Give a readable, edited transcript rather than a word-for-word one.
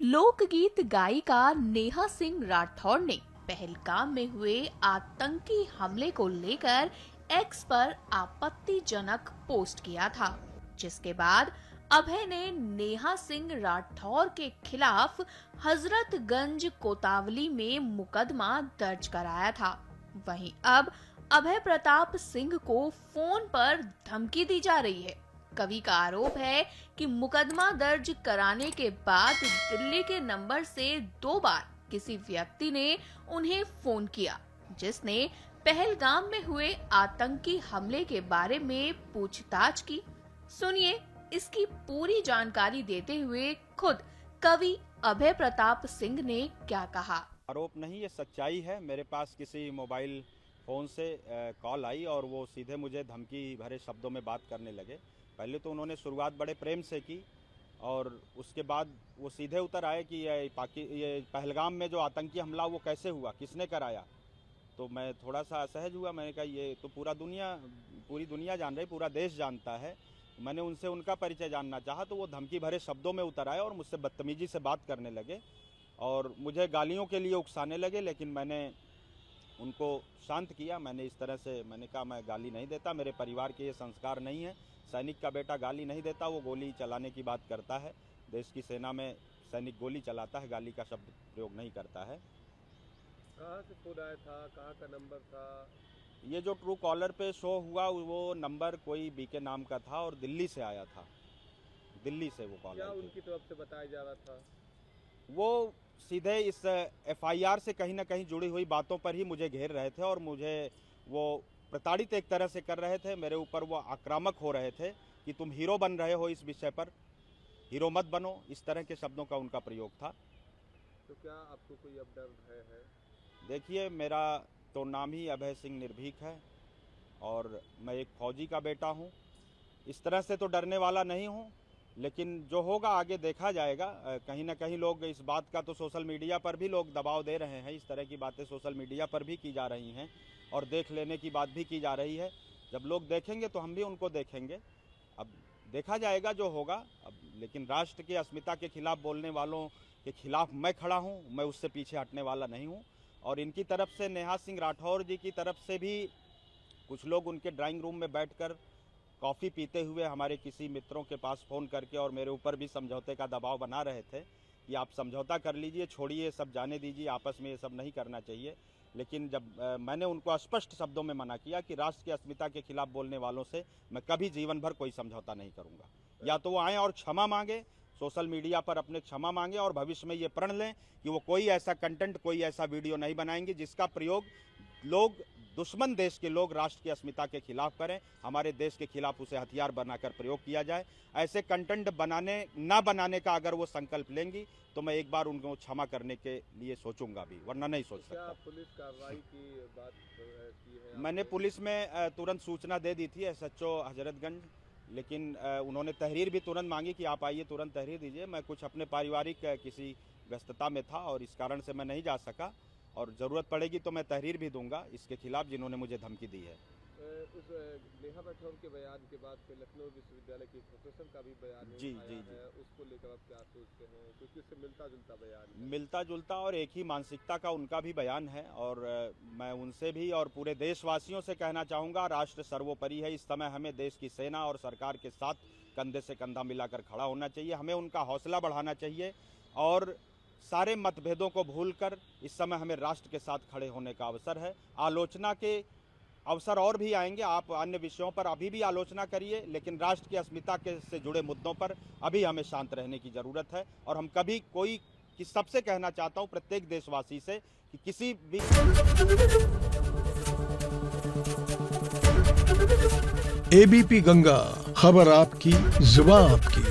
लोकगीत गायिका नेहा सिंह राठौर ने पहलगाम में हुए आतंकी हमले को लेकर एक्स पर आपत्तिजनक पोस्ट किया था, जिसके बाद अभय ने नेहा सिंह राठौर के खिलाफ हजरतगंज कोतवाली में मुकदमा दर्ज कराया था। वहीं अब अभय प्रताप सिंह को फोन पर धमकी दी जा रही है। कवि का आरोप है कि मुकदमा दर्ज कराने के बाद दिल्ली के नंबर से 2 बार किसी व्यक्ति ने उन्हें फोन किया, जिसने पहलगाम में हुए आतंकी हमले के बारे में पूछताछ की। सुनिए इसकी पूरी जानकारी देते हुए खुद कवि अभय प्रताप सिंह ने क्या कहा। आरोप नहीं, ये सच्चाई है। मेरे पास किसी मोबाइल फ़ोन से कॉल आई और वो सीधे मुझे धमकी भरे शब्दों में बात करने लगे। पहले तो उन्होंने शुरुआत बड़े प्रेम से की और उसके बाद वो सीधे उतर आए कि ये पहलगाम में जो आतंकी हमला वो कैसे हुआ, किसने कराया। तो मैं थोड़ा सा असहज हुआ। मैंने कहा ये तो पूरी दुनिया जान रही, पूरा देश जानता है। मैंने उनसे उनका परिचय जानना चाहा तो वो धमकी भरे शब्दों में उतर आए और मुझसे बदतमीजी से बात करने लगे और मुझे गालियों के लिए उकसाने लगे। लेकिन मैंने उनको शांत किया। मैंने इस तरह से मैंने कहा मैं गाली नहीं देता, मेरे परिवार के ये संस्कार नहीं है। सैनिक का बेटा गाली नहीं देता, वो गोली चलाने की बात करता है। देश की सेना में सैनिक गोली चलाता है, गाली का शब्द प्रयोग नहीं करता है। कहाँ से फोन आया था, कहाँ का नंबर था? ये जो ट्रू कॉलर पे शो हुआ वो नंबर कोई बीके नाम का था और दिल्ली से आया था। दिल्ली से वो कॉल क्या उनकी तरफ से बताया जा रहा था? वो सीधे इस एफआईआर से कहीं ना कहीं जुड़ी हुई बातों पर ही मुझे घेर रहे थे और मुझे वो प्रताड़ित एक तरह से कर रहे थे। मेरे ऊपर वो आक्रामक हो रहे थे कि तुम हीरो बन रहे हो, इस विषय पर हीरो मत बनो, इस तरह के शब्दों का उनका प्रयोग था। तो क्या आपको कोई अब डर है? देखिए, मेरा तो नाम ही अभय सिंह निर्भीक है और मैं एक फौजी का बेटा हूँ। इस तरह से तो डरने वाला नहीं हूँ, लेकिन जो होगा आगे देखा जाएगा। कहीं ना कहीं लोग इस बात का तो सोशल मीडिया पर भी लोग दबाव दे रहे हैं। इस तरह की बातें सोशल मीडिया पर भी की जा रही हैं और देख लेने की बात भी की जा रही है। जब लोग देखेंगे तो हम भी उनको देखेंगे। अब देखा जाएगा जो होगा। अब लेकिन राष्ट्र की अस्मिता के खिलाफ बोलने वालों के खिलाफ मैं खड़ा हूं, मैं उससे पीछे हटने वाला नहीं हूं। और इनकी तरफ से नेहा सिंह राठौर जी की तरफ से भी कुछ लोग उनके ड्राइंग रूम में बैठकर कॉफ़ी पीते हुए हमारे किसी मित्रों के पास फ़ोन करके और मेरे ऊपर भी समझौते का दबाव बना रहे थे कि आप समझौता कर लीजिए, छोड़िए, सब जाने दीजिए, आपस में ये सब नहीं करना चाहिए। लेकिन जब मैंने उनको स्पष्ट शब्दों में मना किया कि राष्ट्र की अस्मिता के खिलाफ बोलने वालों से मैं कभी जीवन भर कोई समझौता नहीं करूंगा। या तो वो आएँ और क्षमा मांगे, सोशल मीडिया पर अपने क्षमा मांगे और भविष्य में ये प्रण लें कि वो कोई ऐसा कंटेंट, कोई ऐसा वीडियो नहीं बनाएंगे जिसका प्रयोग लोग, दुश्मन देश के लोग राष्ट्र की अस्मिता के खिलाफ करें, हमारे देश के खिलाफ उसे हथियार बनाकर प्रयोग किया जाए। ऐसे कंटेंट ना बनाने का अगर वो संकल्प लेंगी तो मैं एक बार उनको क्षमा करने के लिए सोचूंगा भी, वरना नहीं सोच सकता। क्या पुलिस कार्रवाई की बात की है? मैंने पुलिस में तुरंत सूचना दे दी थी, एसएचओ हजरतगंज, लेकिन उन्होंने तहरीर भी तुरंत मांगी कि आप आइए, तुरंत तहरीर दीजिए। मैं कुछ अपने पारिवारिक किसी व्यस्तता में था और इस कारण से मैं नहीं जा सका और ज़रूरत पड़ेगी तो मैं तहरीर भी दूंगा इसके खिलाफ जिन्होंने मुझे धमकी दी है। उस नेहा राठौर के बयान के बाद फिर लखनऊ विश्वविद्यालय के प्रोफेसर का भी बयान आया है, उसको लेकर आप क्या सोचते हैं? क्योंकि उससे मिलता जुलता बयान है। मिलता जुलता और एक ही मानसिकता का उनका भी बयान है और मैं उनसे भी और पूरे देशवासियों से कहना चाहूँगा, राष्ट्र सर्वोपरि है। इस समय हमें देश की सेना और सरकार के साथ कंधे से कंधा मिलाकर खड़ा होना चाहिए। हमें उनका हौसला बढ़ाना चाहिए और सारे मतभेदों को भूलकर इस समय हमें राष्ट्र के साथ खड़े होने का अवसर है। आलोचना के अवसर और भी आएंगे, आप अन्य विषयों पर अभी भी आलोचना करिए, लेकिन राष्ट्र की अस्मिता से जुड़े मुद्दों पर अभी हमें शांत रहने की ज़रूरत है। और हम कभी सबसे कहना चाहता हूं, प्रत्येक देशवासी से, कि किसी भी एबीपी गंगा, खबर आपकी, जुबान आपकी।